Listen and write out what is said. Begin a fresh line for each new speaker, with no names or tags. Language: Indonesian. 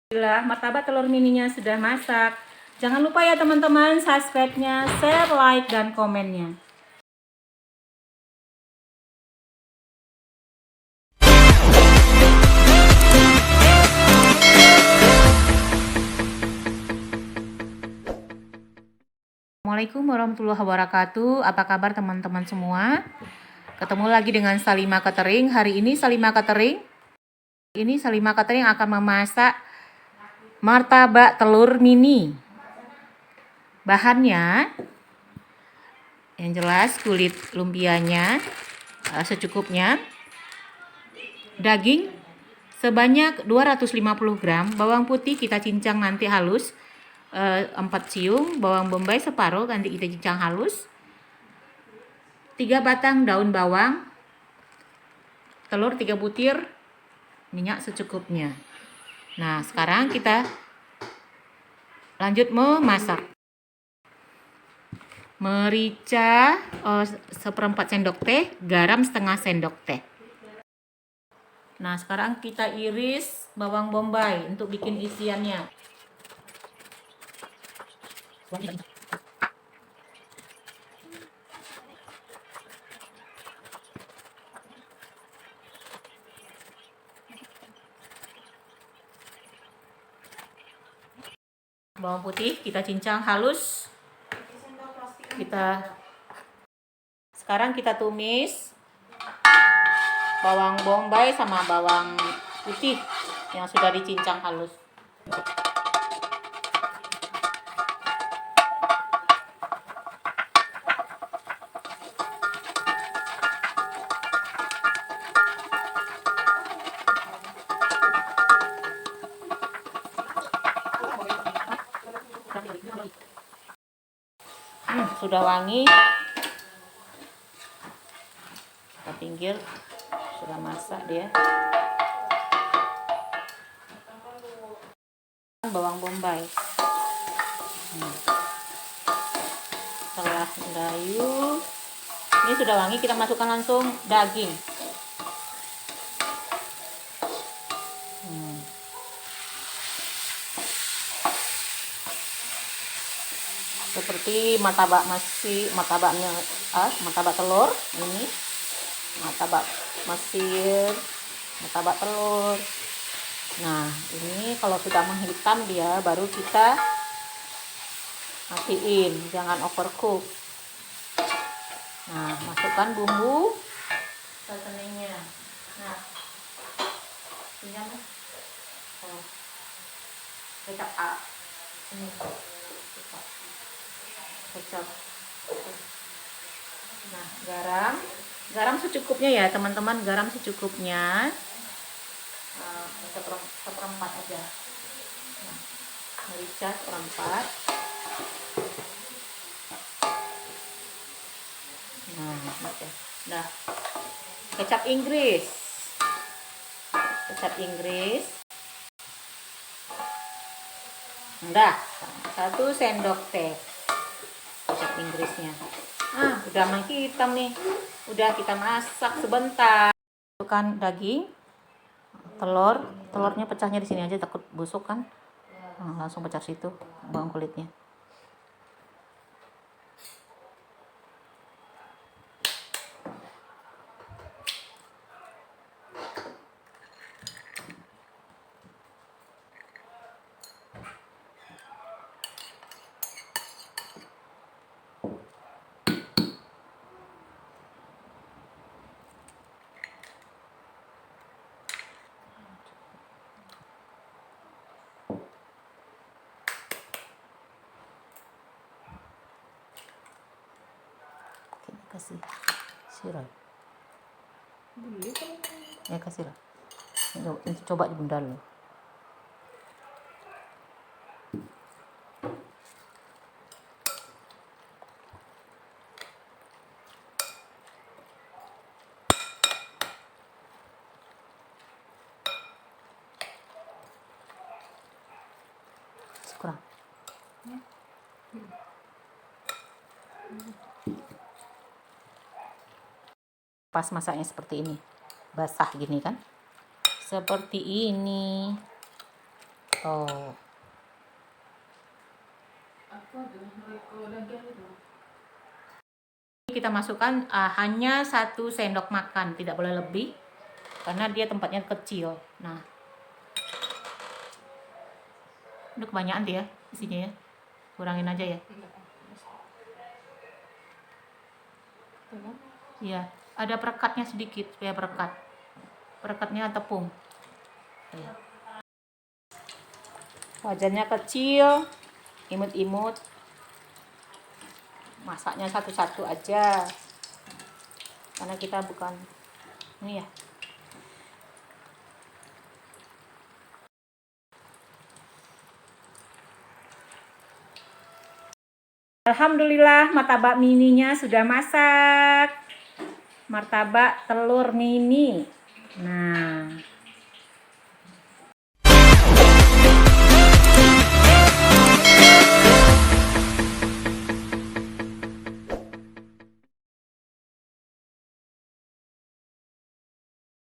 Alhamdulillah, martabak telur mininya sudah masak. Jangan lupa ya teman-teman, subscribe-nya, share, like, dan komennya. Assalamualaikum warahmatullahi wabarakatuh. Apa kabar teman-teman semua? Ketemu lagi dengan Salima Catering. Hari ini Salima Catering akan memasak martabak telur mini. Bahannya yang jelas kulit lumpianya secukupnya, daging sebanyak 250 gram, bawang putih kita cincang nanti halus 4 siung, bawang bombay separuh nanti kita cincang halus, 3 batang daun bawang, telur 3 butir, minyak secukupnya. Nah, sekarang kita lanjut memasak. Merica seperempat sendok teh, garam setengah sendok teh. Nah, sekarang kita iris bawang bombay untuk bikin isiannya. Bawang putih kita cincang halus. Sekarang kita tumis bawang bombay sama bawang putih yang sudah dicincang halus. Sudah wangi, kita pinggir, sudah masak dia. Bawang bombay. Setelah mendayu, ini sudah wangi, kita masukkan langsung daging. Seperti martabak telur ini, martabak Mesir, martabak telur. Nah, ini kalau sudah menghitam dia baru kita matiin, jangan overcook. Nah, masukkan bumbu seasoningnya. Nah, ini kecap ini kecap. Nah, garam secukupnya ya teman-teman, garam secukupnya, seperempat aja. Nah, merica seperempat. Nah, kecap Inggris, udah 1 sendok teh kecap Inggrisnya. Udah menghitam nih, udah kita masak sebentar. Masukkan daging, telurnya pecahnya di sini aja, takut busuk kan. Langsung pecah situ bawang kulitnya. Kasih siram ya, kasih lah. Ini coba di bunda lo. Kurang. Pas masaknya seperti ini, basah gini kan, seperti ini. Oh. Kita masukkan hanya 1 sendok makan, tidak boleh lebih karena dia tempatnya kecil. Nah, udah kebanyakan dia isinya ya, kurangin aja ya. Iya, ada perekatnya sedikit supaya perekatnya tepung. Wajannya kecil, imut-imut, masaknya satu-satu aja karena kita bukan ini ya. Alhamdulillah martabak mininya sudah masak. Martabak telur mini. Nah,